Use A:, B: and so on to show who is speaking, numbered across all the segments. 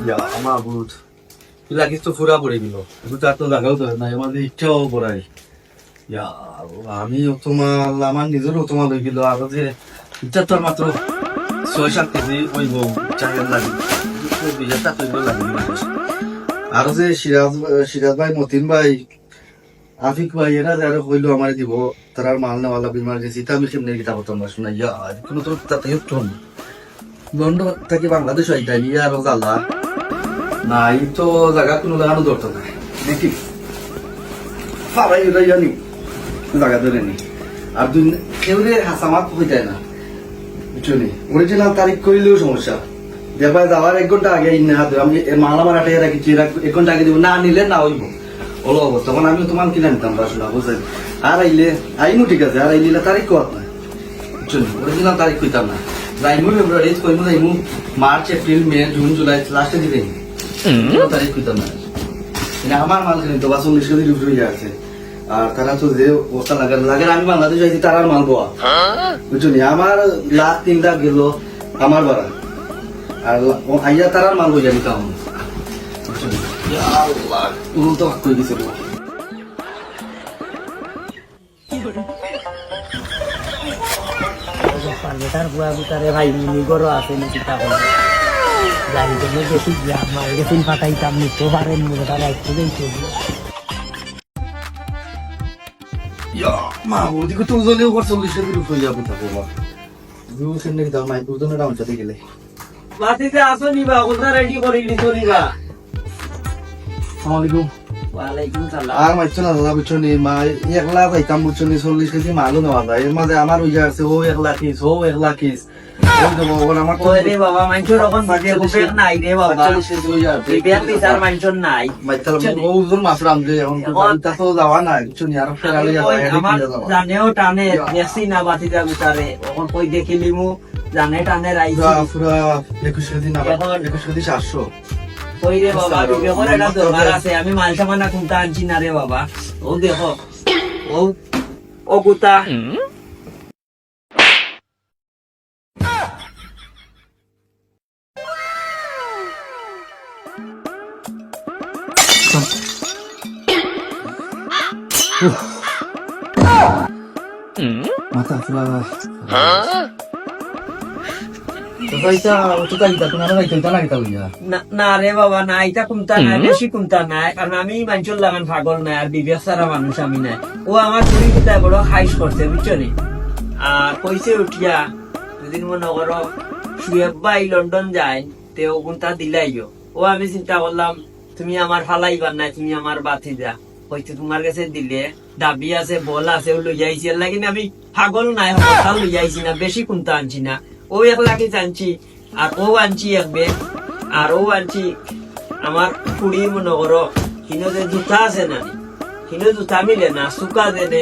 A: ইয়া মাহবুদ ইলা কিছু ফুরা পড়ে গেল একটু তার তো জায়গাও তো নাই আমাদের ইচ্ছাও পড়াই ইয়া আমি তোমার আমার নিজেরও তোমার হয়ে গেল আর যে ইচ্ছা তোর মাত্র 6-7 কেজি ওই বউ চাহিদা লাগে 2,000 টাকা লাগে আর যে সিরাজ ভাই মতিন ভাই আফিক ভাই এরা যারা হইলো আমার দিব তার আর মাল নেওয়ালা বিমার গেছি তা আমি কেমনি কিতাব হতাম না শোনা ইয়া কোনো তো তাতে হতো লন্ডন থেকে বাংলাদেশ আইতাই নিয়ে আরো জ্বালা নাই তো জায়গা কোনো লাগানো দরকার নাই দেখি ফারাই উড়াই জানি জায়গা ধরে নি আর দুই কেউ হাসামাত হইতাই না বুঝছো নি অরিজিনাল তারিখ করিলেও সমস্যা দেখবা যাওয়ার 1 ঘন্টা আগে ইন্না হাত আমি মাল আমার আটে রাখি 1 ঘন্টা আগে দিব না নিলে না হইব ওলো অবস্থা তখন আমি তোমার কিনে নিতাম আসলে বুঝলেন আর আইলে আইনু ঠিক আছে আর আইলে তারিখ কত না বুঝছো নি অরিজিনাল তারিখ কইতাম না যাইমু ফেব্রুয়ারি কইমু যাইমু March April May June July লাস্টে দিবে তারিখ কইতাম না এটা আমার মাল কিনে তো 19 কেজি ডিউটি হয়ে আছে আর তারা তো যে অবস্থা লাগে আমি বাংলাদেশ যাইছি তারার মাল বোয়া বুঝছো নি আমার লাখ 3 লাখ গেল আমার বাড়া আর আইয়া তারার মাল হয়ে যাবি তাহলে বুঝছো নি আল্লাহ উল্টো ভাগ করে দিছে
B: পার্বতার বুয়া বুতারে ভাই নিগরও আছে নাকি তখন যাই জন্য বেশি আমার গেছিল পাঠাইতাম নিতে পারেন তারা একটু দেখতে
A: মা ওদিকে তো ওজনেও 40 কেজি হয়ে যাবে তা বাবা দুই সেন্ট দাম নাই দুজনের দাম চাতে গেলে
B: বাতিতে আসো নিবা ওটা রেডি করে নিতো নিবা
A: আসসালামু আলাইকুম
B: ওয়ালাইকুম সালাম
A: আর মাইছো না দাদা বুঝছো নি মা 1 লাখ আইতাম বুঝছো নি 40 কেজি মালও নেওয়া যায় এর মাঝে আমার ওই আছে ও 1 লাখ কিস ও 1 লাখ কিস আমার
B: ওই রে বাবা মাইছো রকম বাজে গোপের নাই রে বাবা
A: 40 কেজি হয়ে যাবে
B: বিবেক বিচার মাইছো নাই
A: মাইতাল ও ওজন মাসরাম যে এখন তা তো যাওয়া না বুঝছো নি আর ফেরালে
B: আমার জানেও টানে মেসি না বাতিতে বিচারে ওখন কই দেখিলিমু জানে টানে রাইছি
A: পুরা 21 কেজি না 21 কেজি 700
B: ওই রে বাবা বিবেকের একটা দরকার আছে আমি মাল সামানা কোনটা আনছি না রে বাবা ও দেখো ও গুতা
A: মাথা পুরা
B: না রে বাবা না এটা কুমতা নাই বেশি কুমতা নাই কারণ আমি মানুষের লাগান পাগল নাই আর বিবেক সারা মানুষ আমি নাই ও আমার চুরি কোথায় বড় হাইস করছে বুঝছো নি আর কইছে উঠিয়া দুদিন মনে করো সুয়েব ভাই লন্ডন যায় তে ও কোনটা দিলাইও ও আমি চিন্তা করলাম তুমি আমার ফালাইবার নাই তুমি আমার বাতি যা হয়তো তোমার কাছে দিলে দাবি আছে বল আছে ও লই যাইছি এর লাগি আমি পাগল নাই কথা লই যাইছি না বেশি কুমতা আনছি না ও 1 লাখই আনছি আর ও আনছি একবে আর ও আনছি আমার কুড়ির মনে করো কিনো যে জুতা আছে না কিনো জুতা মিলে না সুকা দেনে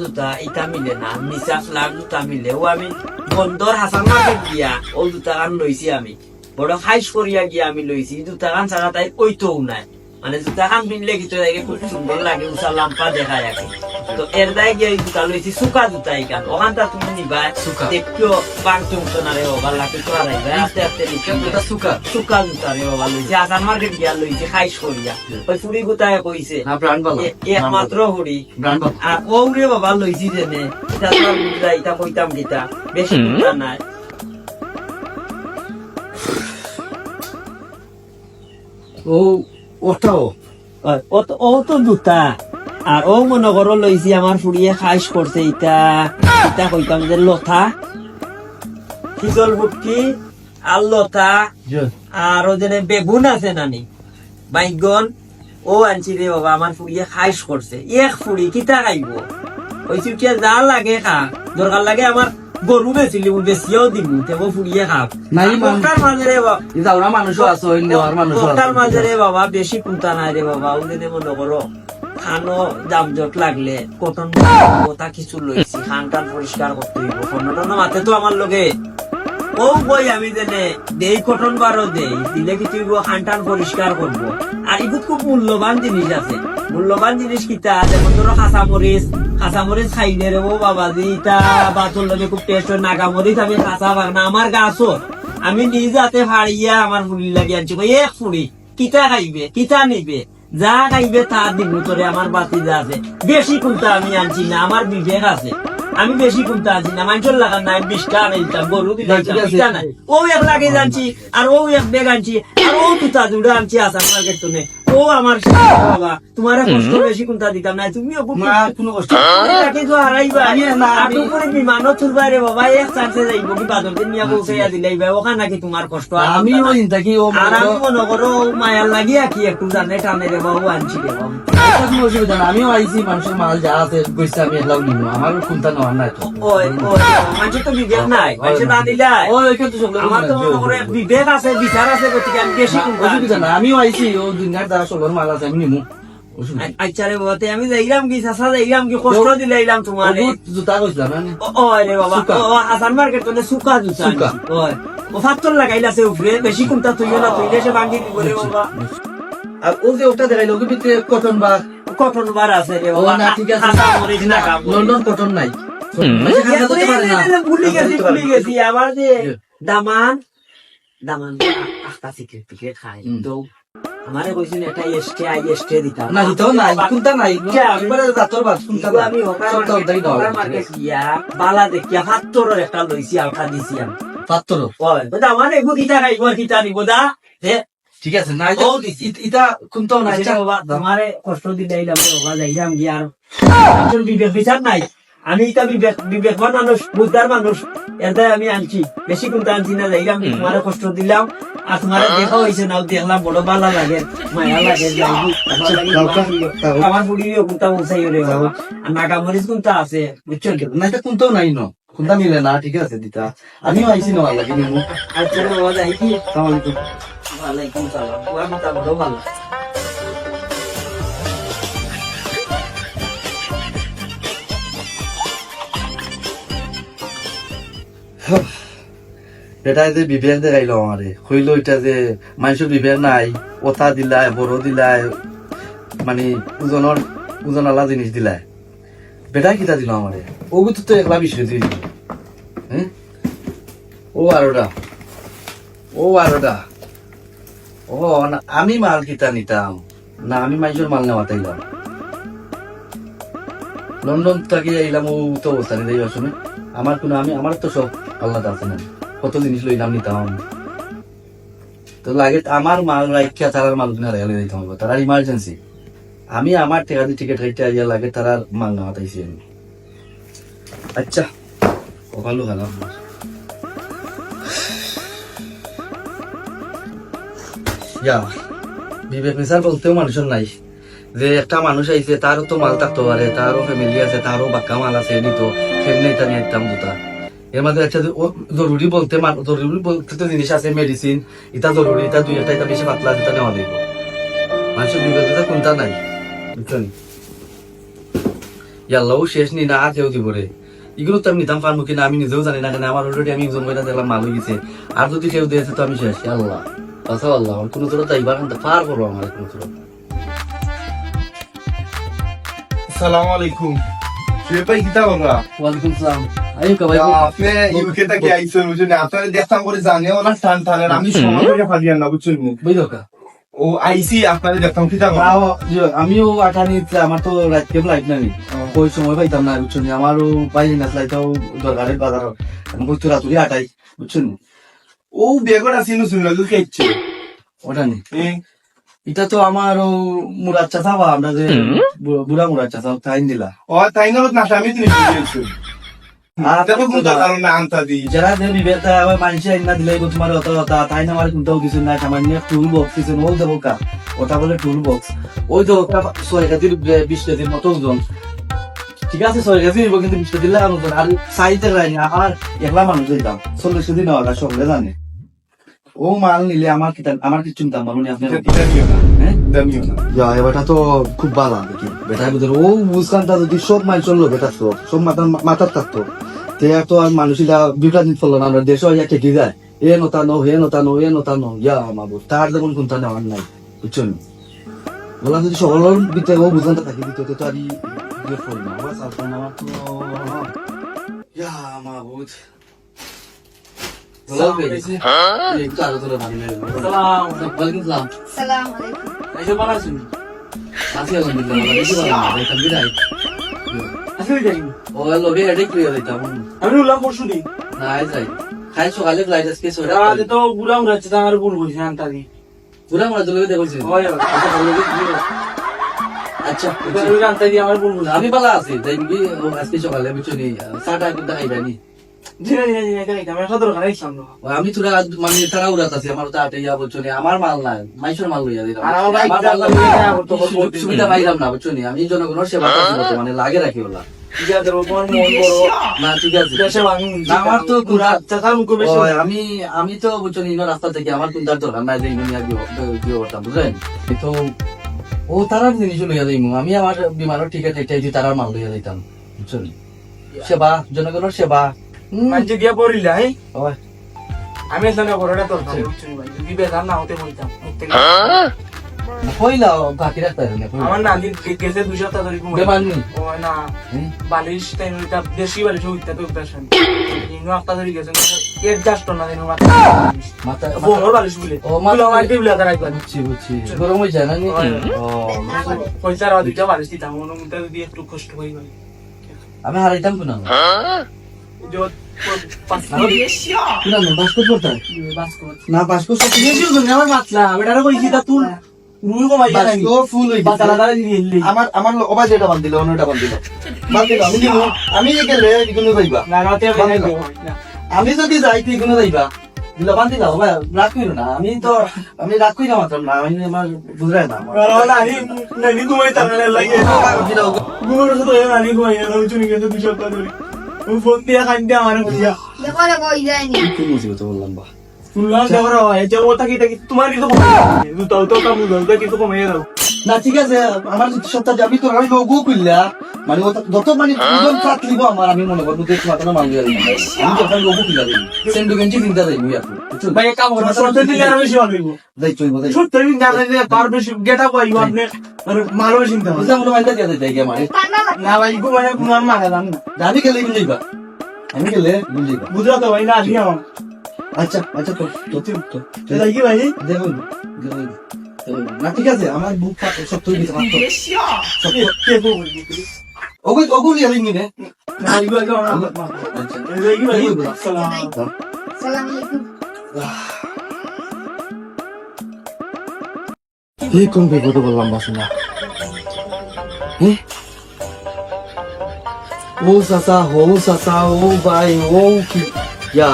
B: জুতা ইটা মিলে না নিচা ফ্লাগ জুতা মিলে ও আমি বন্দর হাসান মার্কেট গিয়া ও জুতা কান লইছি আমি বড় হাইস করিয়া গিয়া আমি লইছি জুতা কান ছাড়া তাই ওইটাও নাই মানে জুতা কান পিনলে কি তো খুব সুন্দর লাগে উষা লাম্পা দেখা যাবে তো এর দায় গিয়ে জুতা লইছি সুকা জুতা ইকান ওখানটা তুমি নিবা দেখো বাংচুং সোনারে বাবা লাকি তো আর আস্তে আস্তে নিচে জুতা সুকা সুকা জুতা রে বাবা লইছি আসান মার্কেট গিয়া লইছি খাইস করিয়া ওই ফুড়ি গুতায় কইছে
A: না ব্র্যান্ড ভালো
B: একমাত্র হুড়ি
A: ব্র্যান্ড ভালো
B: আর ও রে বাবা লইছি জেনে এটা তো আর বুঝলা এটা কইতাম গীতা বেশি বুঝলা নাই
A: ও ওটাও
B: ও তো জুতা আর ও মনে করো লইছি আমার ফুড়িয়ে খাইস করছে ইটা ইটা কইতাম যে লথা হিজল বুটকি আর লথা আর ও যেন বেগুন আছে নানি বাইগন ও আনছি রে বাবা আমার ফুড়িয়ে খাইস করছে এক ফুড়ি কিতা খাইব ওই চুটিয়া যা লাগে খা দরকার লাগে আমার গরু বেচিলি বেচিও দিব তেও ফুড়িয়ে খাব
A: নাই
B: মক্কার মাঝে রে বাবা
A: যাওরা মানুষও আছে ওই নেওয়ার মানুষও আছে
B: মক্কার মাঝে রে বাবা বেশি কুন্তা নাই রে বাবা ও যেন মনে করো খানো জামজট লাগলে কটন কথা কিছু লইছি খানটান পরিষ্কার করতে হইব ফোনটা মাতে তো আমার লগে ও বই আমি জেনে দেই কটন বারো দেই দিলে কি তুই খানটান পরিষ্কার করবো আর এগুলো খুব মূল্যবান জিনিস আছে মূল্যবান জিনিস কিতা যেমন ধরো কাঁচামরিচ খাইলে রে ও বাবা জি ইটা বাতুর লগে খুব টেস্ট হয় নাগামরিচ আমি কাঁচা বাগ না আমার গাছও আমি নিজ হাতে ফাড়িয়া আমার ফুলির লাগি আনছি কই এক ফুড়ি কিতা খাইবে কিতা নিবে যা খাইবে তা দিব তোরে আমার বাতি যা আছে বেশি কুন্তা আমি আনছি না আমার বিবেক আছে আমি বেশি কুন্তা আনছি না মানুষের লাগান নাই 20 টাকা নিতাম গরু দিতাম নাই ও এক লাগে জানছি আর ও এক বেগ আনছি আর ও তুতা দুটা আনছি আসাম মার্কেট তো নে ও আমার বাবা তোমার কষ্ট বেশি কুন্তা দিতাম না তুমিও
A: মা কোনো কষ্ট
B: তাকে তো হারাইবা আর উপরে বিমানও তুলবা রে বাবা এক চান্সে যাইব কি বাদরকে নিয়ে পৌঁছাইয়া দিলাইবা ওখানে নাকি তোমার কষ্ট
A: আমি ওই থাকি ও
B: আর আমি মনে করো মায়ার লাগিয়া কি একটু জানে টানে রে বাবু আনছি রে বাবু
A: কোনো অসুবিধা না আমিও আইছি মানুষের মাল যা আছে কইছে আমি এলাও নিব আমার কোনটা নেওয়ার নাই তো
B: ওই মানুষ তো বিবেক নাই মানুষ না দিলাই
A: ও এখানে তো সব
B: আমার তো মনে করে বিবেক আছে বিচার আছে গতিকে আমি বেশি
A: অসুবিধা না আমিও আইছি ও দুনিয়ার দ্বারা সবার মাল আছে আমি নিমু
B: আচ্ছা রে বাবা আমি যাইলাম কি চাষা যাইলাম কি কষ্ট দিলাইলাম তোমার
A: জুতা কইছিলাম না
B: ও রে বাবা ও হাসান মার্কেট তো সুকা জুতা ওই ও ফাত্তর লাগাইলাছে উপরে বেশি কোনটা তুইও না তুইলে সে ভাঙি দিব রে বাবা
A: আর ও যে ওটা দেখাইলো ওকে ভিতরে কটন বা
B: কটন বার আছে রে
A: ও
B: বাবা
A: না ঠিক আছে
B: হাসা মরিস না কাম
A: লন্ডন কটন নাই
B: ভুলি গেছি আবার যে দামান আস্তা সিক্রেট খাই তো আমারে কইছেন এটা এসটে দিতাম
A: না দিতো নাই কোনটা নাই একবারে জাতর বাদ কোনটা
B: আমি ওকার মার্কেট গিয়া বালা দেখিয়া ফাত্তরের একটা লইছি আলকা দিছি আমি
A: পাত্র
B: ওই বুঝা আমার এগু কিটা খাইব কিটা নিব দা হে
A: ঠিক আছে নাই তো ইটা কোনটা নাই
B: বাবা তোমারে কষ্ট দিলাইলাম বাবা যাইলাম গিয়া আর তোর বিবেক বিচার নাই আমি এটা বিবেকবান মানুষ বুদ্ধার মানুষ এটাই আমি আনছি বেশি কোনটা আনছি না যাইলাম তোমারে কষ্ট দিলাম আর তোমার দেখা হয়েছে না দেখলাম বড় ভালো লাগে মায়া লাগে আমার বুড়িও কোনটা পৌঁছাই রে বাবা আর নাগামরিচ কোনটা আছে বুঝছেন
A: না এটা কোনটাও নাই ন কোনটা মিলে না ঠিক আছে দিতা আমিও আইছি না লাগে নিমু
B: আচ্ছা রে বাবা যাই কি
A: আসসালামু আলাইকুম
B: ওয়ালাইকুম সালাম ওয়া মাতা বড় ভালো
A: এটা যে বিবেক দেখাইলো আমারে হইল এটা যে মানুষের বিবেক নাই ওটা দিলাই বড় দিলাই মানে ওজন আলা জিনিস দিলাই বেটা কিটা দিল আমারে ওগু তো একলা বিষয় দিল হ্যাঁ ও আরোটা ও না আমি মাল কিটা নিতাম না আমি মানুষের মাল নেওয়া তাইলাম লন্ডন থেকে আইলাম ও তো অবস্থা নেই আসলে আমার তো সব আল্লাহ আছে না কত জিনিস লইলাম নিতাম তো লাগে আমার মাল রাখিয়া তারার মাল কিনা রেলে দিতাম তারার ইমার্জেন্সি আমি আমার টেকা দিয়ে টিকিট খাইতে আইয়া লাগে তারার মাল নেওয়া তাইছি আমি আচ্ছা ভালো ভালো বিবেক মিসার বলতেও মানুষের নাই যে একটা মানুষ আইছে তারও তো মাল থাকতে পারে তারও ফ্যামিলি আছে তারও বাক্কা মাল আছে নিত সেমনি এটা নিয়ে দিতাম দুটা এর মধ্যে একটা জরুরি বলতে তো জিনিস আছে মেডিসিন এটা জরুরি এটা দুই একটা এটা বেশি পাতলা এটা নেওয়া দিব মানুষের বিবেকতা কোনটা নাই বুঝছেন ইয়াল্লাও শেষ নি না কেউ দিব রে এগুলো তো আমি নিতাম পারবো কিনা আমি নিজেও জানি না কেন আমার অলরেডি আমি একজন বইটা দেখলাম মাল হয়ে গেছে আর যদি কেউ দিয়েছে তো আমি শেষ আল্লাহ কথা আল্লাহ আমার কোনো তোরা তাইবার পার করবো আমার কোনো তোরা
C: আসসালামু আলাইকুম শুয়ে পাই কিতা বাবা
A: ওয়ালাইকুম সালাম আইকা ভাই
C: আপনি ইউকে থেকে আইছেন বুঝছেন আপনারা দেখতাম করে জানে ওরা টান আমি সময় করে ফালিয়ান না বুঝছেন
A: বুঝলো কা
C: ও আইসি আপনারা দেখতাম কিতা
A: আমিও আটা নিতে আমার তো রাতকে ফ্লাইট নাই ওই সময় পাইতাম না বুঝছেন আমারও পাইনি না ফ্লাইটও দরকারের বাজার আমি কই তোরা তুই আটাই বুঝছেন
C: ও বেগর আসিনু শুনলা কি ইচ্ছে
A: ওটা নি এটা তো আমার মুরাদ চাচা বা আমরা যে বুড়া মুরাদ চাচা তাই দিলা
C: ও তাই না না আমি তুমি দিয়েছো তারপর কোন কারণে না আনতা দি
A: যারা যে বিবেকটা ওই মানুষ আইনা দিলে তোমার অত তাই না আমার কোনটাও কিছু নাই সামান্য টুল বক্স কিছু ও দেবো কা ওটা বলে টুল বক্স ওই তো 6 কেজির 20 কেজির মতো ওজন ঠিক আছে 6 কেজি নিব কিন্তু 20 কেজি লাগানো আর সাইজে রাইনি আমার একলা মানুষ দিতাম 40 কেজি নেওয়া সকলে জানে ও মাল নিলে আমার কিছু দাম বলুন আপনি
C: দামিও না
A: এবারটা তো খুব ভালো দেখি বেটার ভিতরে ও বুঝকানটা যদি সব মাইল চললো বেটা তো সব মাথার থাকতো তে তো আর মানুষরা বিপরাধ ফেললো না আমরা দেশে ইয়া ঠেকে যায় এ নতানো ইয়া মাবু তার যেমন কোনটা নেওয়ার নাই বুঝছেন বললাম যদি সকলের ভিতরে ও বুঝকানটা থাকি দিত তো আর ইয়ে ফল না বাস আসলে আমার তো ইয়া মাবুদ ভালো পেয়েছি একটু আরো তোলা ভালো ওয়ালাইকুম সালাম
D: সালাম আলাইকুম।
B: আইসা ভালো আছেন?
A: আছি আলহামদুলিল্লাহ বেশি ভালো না দেখতাম বিদায়
B: আসলে যাই
A: ও লগে হেডেক ক্লিয়ার দিতাম
B: আমি উল্লাম পরশু দিন
A: না যাই খাই সকালে ফ্লাইট আজকে সোরা
B: আজ তো বুড়া উড়াচ্ছে তা আমার ভুল করেছি আন্তাদি
A: পুরা মারা দলে দেখছি
B: হয়
A: আচ্ছা
B: আন্তাদি আমার ভুল করেছি
A: আমি ভালো আছি তাই কি আজকে সকালে বুঝছনি সাটা কিন্তু খাইবানি
B: ধীরে ধীরে ধীরে ধীরে আমি সদর খাই ইসলাম
A: আমি তোরা মানে তারা উড়াত আছি আমার তাতে ইয়া বুঝছনি আমার মাল না মাইশোর মাল লইয়া দিলাম
B: আর আমার বাইক
A: আমার মাল
B: চালালে
A: লইয়া
B: আমার তো বলতে
A: সুবিধা পাইলাম না বুঝছনি আমি জনগণের সেবা করতে মানে লাগে রাখি ওলা
B: যাদের তোমার মন বড়
A: না ঠিক আছে
B: দেশে ভাঙি
A: না, আমার তো
B: পুরা চাচা মুখ বেশি
A: ওই, আমি তো বুঝছনি ইনো রাস্তা থেকে আমার কোনটার দরকার নাই যে ইনো নিয়ে বিয়ে করতাম বুঝলেন তো ও তারার জিনিস লইয়া যাইমু আমি আমার বিমানের টিকিট এটাই দিয়ে তারার মাল লইয়া যাইতাম বুঝছনি সেবা জনগণের সেবা
B: মাঝে গিয়া পড়িলা হ্যাঁ
A: ওই
B: আমি এখানে বড়টা তোর যদি বেজার না হতে বলতাম
A: কইলা বাকি রাখতে না
B: আমার নানির গেছে 2 সপ্তাহ ধরে ঘুমাই
A: বেমাননি
B: ও না বালিশ তাই ওইটা দেশি বালিশ ওইটা তো বেশন ইনো একটা ধরে গেছে এর জাস্ট না দেন
A: মাথা
B: বোর বালিশ বলে
A: ও, মাথা-
B: তুই আমার টেবিলে আদা রাখবা
A: বুঝছি গরম হয়ে যায় না নি? ও
B: পয়সা আর দুইটা বালিশ দিতাম ওর মধ্যে যদি একটু কষ্ট হই গেল
A: আমি হারাইতাম কোন
B: যত পাঁচ
A: পাসপোর্ট করতাম
B: বাস কর
A: না পাসপোর্ট
B: বেশি জন্য আমার মাতলা বেটারে কইছি তা তুই রুই কমাই না
A: ফুল হয়ে
B: বাতালা দাঁড়া দিলি
C: আমার অবা যেটা বান দিল অন্যটা বান দিল আমি দিব আমি গেলে কোনো যাইবা
B: না না তে
C: আমি যদি যাই তুই কোনো যাইবা
A: দিলা বান্ধি দাও ভাই রাগ কইরো না আমি রাগ কইরা মাত্রাম না আমি আমার বুঝরাই না আমার
B: নানি নানি ঘুমাই তাহলে লাগে ঘুমানোর সাথে নানি ঘুমাই না চুনি গেছে 2 সপ্তাহ ধরে ও ফোন দিয়া খান দিয়া আমার বুঝিয়া
D: দেখো রে কই যায়নি।
A: কি মুসিবত বললাম বা
B: শুনলাম দেওয়ার হয় যে ওটা কি তোমার কিন্তু কমাই তাও তো কাম বুঝাও কিন্তু কমাই দাও
C: না ঠিক আছে আমার সপ্তাহে আমি তো আমি লোগো কইলা মানে যত মানে দুজন সাথ লিব আমার আমি মনে করব যে মাথা না মাঙ্গিয়া দিই আমি যখন লোগো কইলা দিই সেন্ডু গেঞ্জি চিন্তা দেই মুই আপু
B: ভাই কাম করো সত্যি দিলে আর বেশি ভালো হইব
C: যাই চইব যাই
B: সত্যি দিন জানেন যে পার বেশি গেটা পাইব আপনি আর মারো চিন্তা
A: বুঝলাম মনে মাইন্দা দিয়া দেই গে মানে
D: ঠান্ডা লাগে।
B: না ভাই ঘুমাই কোনো আর মারা জান না
C: আমি গেলে গুন যাইবা আমি গেলে গুন যাইবা
B: বুঝলা তো ভাই না আসি আমার
C: আচ্ছা আচ্ছা তো
B: এটা কি ভাই
C: দেখো না ঠিক আছে আমার বুক সত্য দিতে পারতো
B: কে বলবো
C: ওগুলি আমি নিবে
B: না ইগো ইগো আমার এটা কি ভাই সালাম
D: সালাম আলাইকুম।
A: এই কোন বিপদ বললাম বাসনা ও চাচা ও ভাই ও কি ইয়া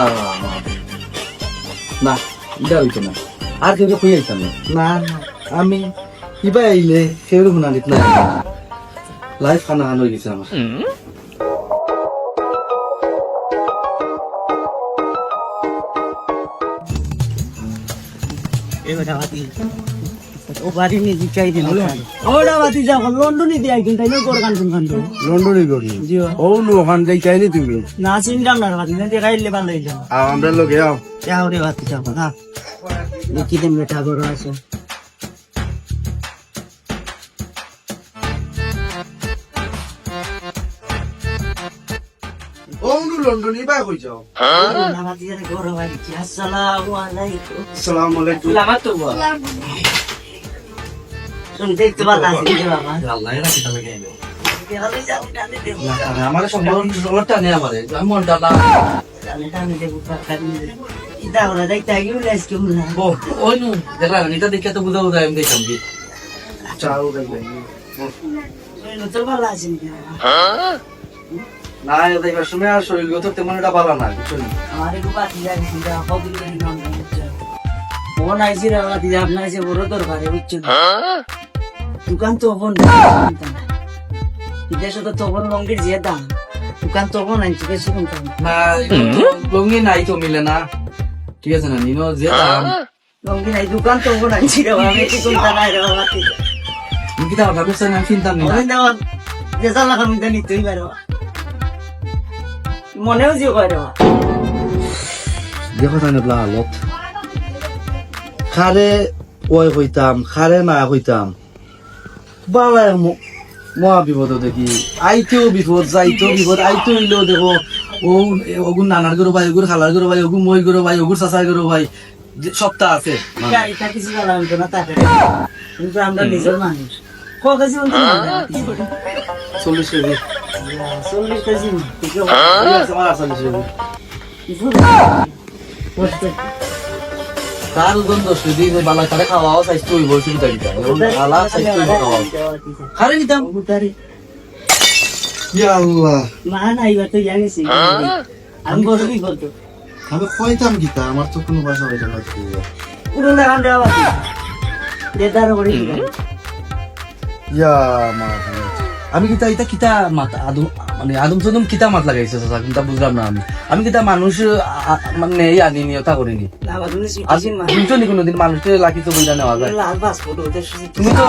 A: না এটা হইতো না আর কেউ কই আইতাম না না আমি কিবা আইলে সেরকম না দিত না লাইফ খানা খান হয়ে গেছে আমার
B: ওটা বাতি যা লন্ডনে দিয়ে আইছেন তাই না কোর গান শুন গান
C: লন্ডনে করি ও নো ওখান যাই চাইনি তুমি
B: না চিনতাম না বাতি না দেখাইলে ভালো হইলো
C: আমরা লোক যাও
B: যাও রে বাতি যাও না দেখি দিন বেটা বড় আছে
C: ও লন্ডনে বাই কই যাও
B: না বাতি যারে গরম হইছে আসসালামু আলাইকুম
C: আসসালামু আলাইকুম
B: লামাত তো বল শুন দেখতে ভালো আছে রে বাবা
A: আল্লাহ রাখি তাহলে গেলো
B: দেখালে যাও টানে দেব
A: আমার সম্পর্কটা নেই আমারে আমি মনটা না
B: টানে দেব কাকানি ইদা ওরা দেখতে গিয়ে লাইস কেমন না
A: ওই নু দেখলা এটা দেখে তো বুঝাও যায় আমি দেখলাম কি
C: চাও গাই
B: নতুন ভালো আছে
A: না দেখবার সময় আর শরীর তো তেমন এটা ভালো না বুঝছেন
B: আমার একটু বাতি যায় সিধা কবি করে নাম ফোন আইছি রে বাতি যা আপনার কাছে বড় দরকার বুঝছেন দোকান তো ওপেন বিদেশে তো তখন লঙ্গির যে দাম দোকান তো ওপেন আনছি বেশি কোনটা
A: না লঙ্গি নাই তো মিলে না ঠিক আছে না নিনো যে দাম
B: লঙ্গি নাই দোকান তো ওপেন আনছি রে আমি কি কোনটা নাই রে বাতি
A: আমি কি দাও ভাবছ না চিন্তা নেই
B: ওই দাও যে জালা আমি জানি তুই বাইরে মনেও যে কয় রে
A: দেখো তানে বলা হালত খারে ওই হইতাম খারে না হইতাম বালায় মহা বিপদ দেখি আইতেও বিপদ যাইতেও বিপদ আইতেও হইলেও দেখো ও ওগুর নানার গরু ভাই ওগুর খালার গরু ভাই ওগুর মই গরু ভাই ওগুর চাচার গরু ভাই সপ্তাহ আছে
B: গাড়িটা কিছু জানাম তো না তাকে কিন্তু আমরা নিজের মানুষ কেজি বলতে
A: 40 কেজি
B: 40 কেজি ঠিক
A: এই আছে আমার 48 কেজি
B: আছে
A: তার ওজন 10 কেজি যে বালা তারে খাওয়াও স্বাস্থ্য হইব সুবিধা দিতা বালা স্বাস্থ্য হইব খাওয়াও খারে নিতাম ইয়া আল্লাহ
B: মা নাই তো জানিস আমি বলবি বলতো
A: আমি কইতাম কিতা আমার তো কোনো ভাষা হইতো না
B: পুরো লাগান দেওয়া বাকি দেদার করে
A: ইয়া মা আমি কিতা এটা কিতা মাথা আদম মানে আদম সদম কিতা মাত লাগাইছে চাচা কিন্তু বুঝলাম না আমি কিতা মানুষ মানে এই আনি নিয়তা করিনি তুমি তো কোনোদিন মানুষকে লাখিত বইলা নেওয়া যায় তুমি তো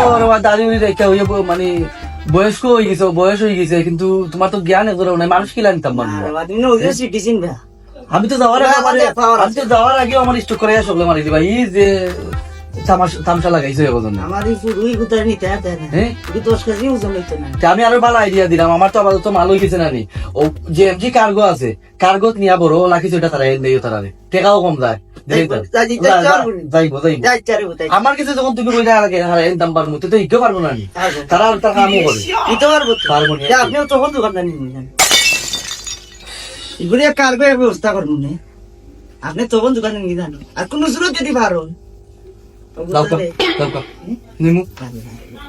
A: দাঁড়ি উড়ি রেখা হইয়া মানে বয়স্ক হয়ে গেছে বয়স হয়ে গেছে কিন্তু তোমার তো জ্ঞান এগুলো নাই মানুষ কি লাগাইতাম মানুষ আমি তো যাওয়ার আগে আমার স্টক করে আসলে মারি দিবা এই যে তামসা লাগাইছে এখন আমি আরো ভালো আইডিয়া দিলাম আমার তো আপাতত মাল হয়ে গেছে নানি ও যে এমজি কার্গো আছে কার্গো নিয়া বড় লাখিছে ওটা তারা দেয় তারা টেকাও কম যায় আমার কাছে যখন তুমি কইরা লাগে দাম পারবো তো ইকে পারবো না তারা তার কামও করে পারবো না
B: আপনিও তখন দোকানদার নিলেন এগুলি কার্গো ব্যবস্থা করুন আপনি তখন দোকানে নিয়ে যান আর কোন সুরত যদি পারো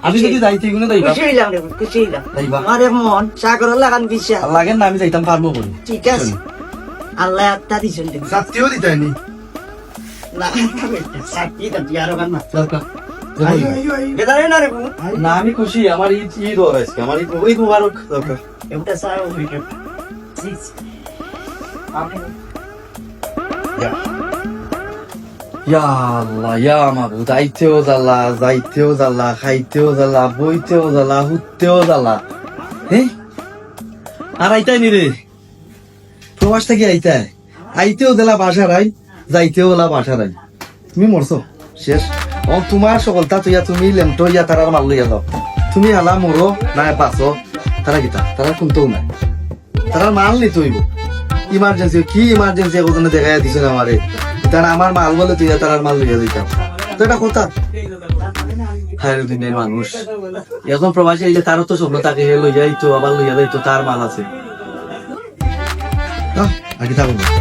A: আমি যদি যাইতে এগুলো যাইবা
B: খুশি হইলাম রে খুশি হইলাম আমার মন সাগর লাগান বিশ্বাস
A: লাগেন না আমি যাইতাম পারবো বলি
B: ঠিক আছে আল্লাহ আত্মা দিছেন
A: সাথীও দিতাইনি
B: না সাথী তো বিয়ারো গান না
A: দরকার
B: বেদারে না রে
A: না আমি খুশি আমার ঈদ হবে আজকে আমার ঈদ মুবারক দরকার
B: এটা সারা হইছে
A: ইয়া আল্লাহ ইয়া মাবুদ যাইতেও জ্বালা খাইতেও জ্বালা বইতেও জ্বালা হুতেও জ্বালা হ্যাঁ আর আইতাই নি রে প্রবাস থেকে আইতেও জ্বালা বাসা রাই যাইতেও জ্বালা বাসা রাই তুমি মরছো শেষ ও তোমার সকলটা তুইয়া তুমি লেমটো ইয়া তারার মাল লইয়া যাও তুমি হালা মরো না বাঁচো তারা গীতা তারা কোনটাও নাই তারার মাল নিতে হইব ইমার্জেন্সি কি ইমার্জেন্সি এখন দেখাই দিছে না আমারে তারা আমার মাল বলে তুই তার মাল লইয়া দিতাম তো এটা কথা হায়রে দিনের মানুষ এখন প্রবাসী এই যে তারও তো স্বপ্ন তাকে লইয়া যাইতো আবার লইয়া যাইতো তার মাল আছে আগে থাকবো